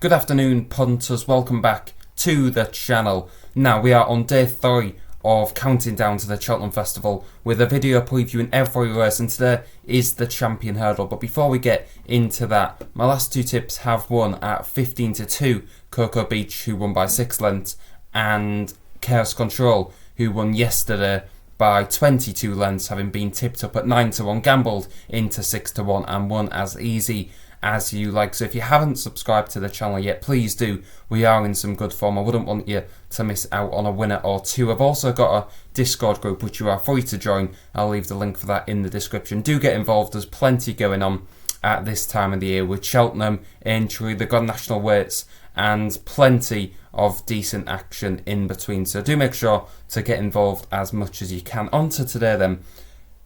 Good afternoon, punters. Welcome back to the channel. Now we are on day 3 of counting down to the Cheltenham Festival with a video previewing every race, and today is the Champion Hurdle. But before we get into that, my last 2 tips have won at 15-2. Cocoa Beach, who won by 6 lengths, and Chaos Control, who won yesterday by 22 lengths, having been tipped up at 9-1, gambled into 6-1 and won as easy as you like. So if you haven't subscribed to the channel yet, please do. We are in some good form. I wouldn't want you to miss out on a winner or two. I've also got a Discord group which you are free to join. I'll leave the link for that in the description. Do get involved. There's plenty going on at this time of the year with Cheltenham, Aintree, the Grand National Weights, and plenty of decent action in between. So do make sure to get involved as much as you can. On to today then.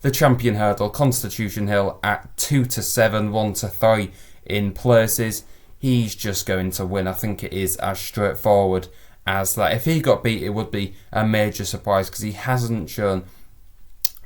The Champion Hurdle, Constitution Hill at 2-7, 1-3 in places. He's just going to win. I think it is as straightforward as that. If he got beat, it would be a major surprise because he hasn't shown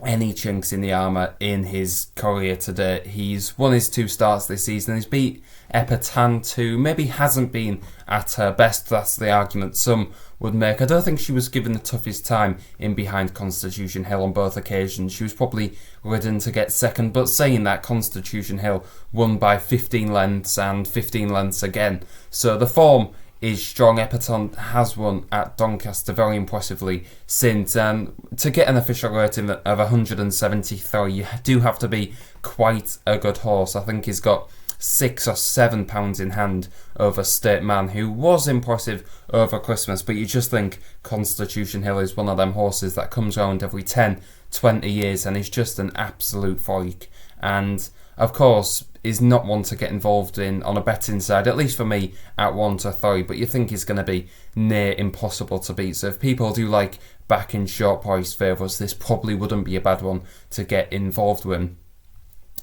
any chinks in the armour in his career today. He's won his 2 starts this season. He's beat Epatante, who maybe hasn't been at her best. That's the argument some would make. I don't think she was given the toughest time in behind Constitution Hill on both occasions. She was probably ridden to get second, but saying that, Constitution Hill won by 15 lengths and 15 lengths again. So the form is strong. Epatante has won at Doncaster very impressively since, and to get an official rating of 173, you do have to be quite a good horse. I think he's got £6 or £7 in hand over State Man, who was impressive over Christmas, but you just think Constitution Hill is one of them horses that comes around every 10-20 years and is just an absolute freak, and of course is not one to get involved in on a betting side, at least for me, at 1-3, but you think he's going to be near impossible to beat. So if people do like backing short price favourites, this probably wouldn't be a bad one to get involved with.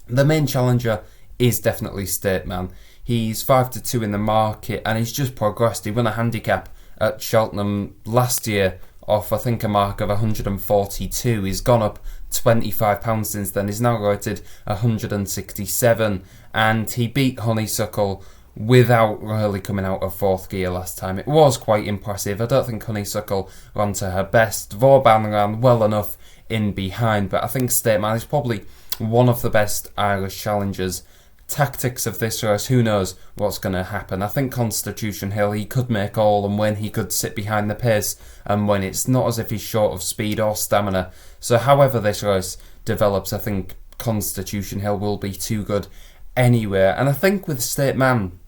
The main challenger is definitely State Man. He's 5-2 in the market and he's just progressed. He won a handicap at Cheltenham last year off, I think, a mark of 142. He's gone up £25 since then. He's now rated 167, and he beat Honeysuckle without really coming out of 4th gear last time. It was quite impressive. I don't think Honeysuckle ran to her best. Vauban ran well enough in behind, but I think State Man is probably one of the best Irish challengers. Tactics of this race, who knows what's going to happen. I think Constitution Hill, he could make all and when he could sit behind the pace and when it's not as if he's short of speed or stamina. So however this race develops, I think Constitution Hill will be too good anywhere. And I think with State Man,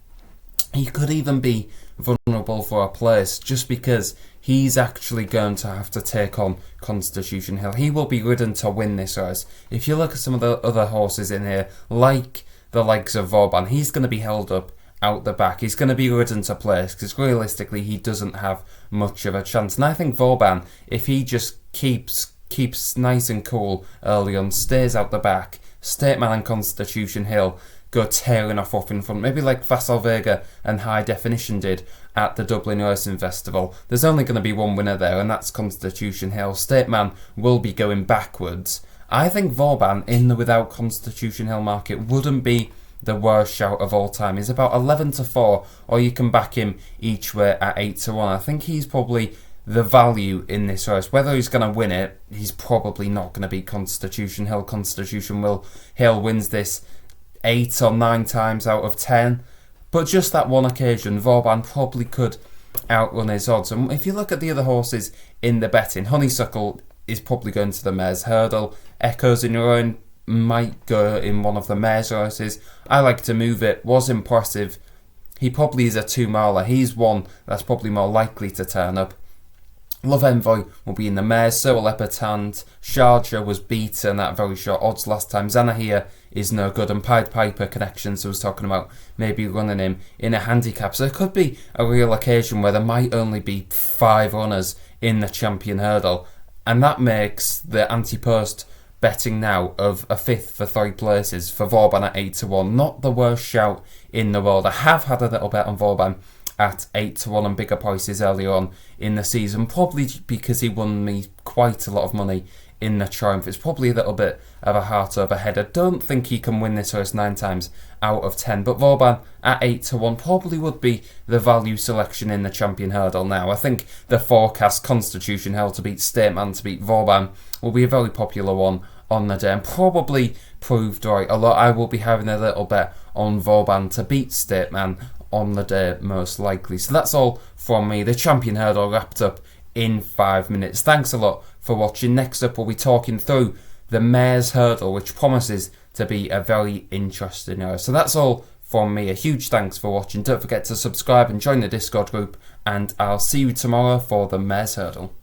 he could even be vulnerable for a place just because he's actually going to have to take on Constitution Hill. He will be ridden to win this race. If you look at some of the other horses in here, like the likes of Vauban, he's going to be held up out the back. He's going to be ridden to place because realistically he doesn't have much of a chance. And I think Vauban, if he just keeps nice and cool early on, stays out the back, State Man and Constitution Hill go tearing off in front, maybe like Vassal Vega and High Definition did at the Dublin Racing Festival. There's only going to be one winner there, and that's Constitution Hill. State Man will be going backwards. I think Vauban in the without Constitution Hill market wouldn't be the worst shout of all time. He's about 11-4, or you can back him each way at 8-1. I think he's probably the value in this race. Whether he's going to win it, he's probably not going to beat Constitution Hill. Hill wins this 8 or 9 times out of 10. But just that one occasion, Vauban probably could outrun his odds. And if you look at the other horses in the betting, Honeysuckle is probably going to the Mares Hurdle. Echoes in Your Own might go in one of the Mares races. I Like to Move It was impressive. He probably is a 2-miler. He's one that's probably more likely to turn up. Love Envoy will be in the Mares, so will Epatante. Sharjah was beaten at very short odds last time. Zanahiyr is no good, and Pied Piper Connections, I was talking about maybe running him in a handicap. So it could be a real occasion where there might only be 5 runners in the Champion Hurdle, and that makes the anti-post betting now of a 5th for 3 places for Vauban at 8-1 not the worst shout in the world. I have had a little bet on Vauban at 8-1 and bigger prices earlier on in the season, probably because he won me quite a lot of money in the Triumph. It's probably a little bit of a heart over head. I don't think he can win this race 9 times out of 10, but Vauban at 8-1 probably would be the value selection in the Champion Hurdle now. I think the forecast Constitution Hill to beat Stateman to beat Vauban will be a very popular one on the day, and probably proved right. Although I will be having a little bet on Vauban to beat Stateman on the day most likely. So that's all from me. The Champion Hurdle wrapped up in 5 minutes. Thanks a lot for watching. Next up we'll be talking through the Mares Hurdle, which promises to be a very interesting race. So that's all from me. A huge thanks for watching. Don't forget to subscribe and join the Discord group, and I'll see you tomorrow for the Mares Hurdle.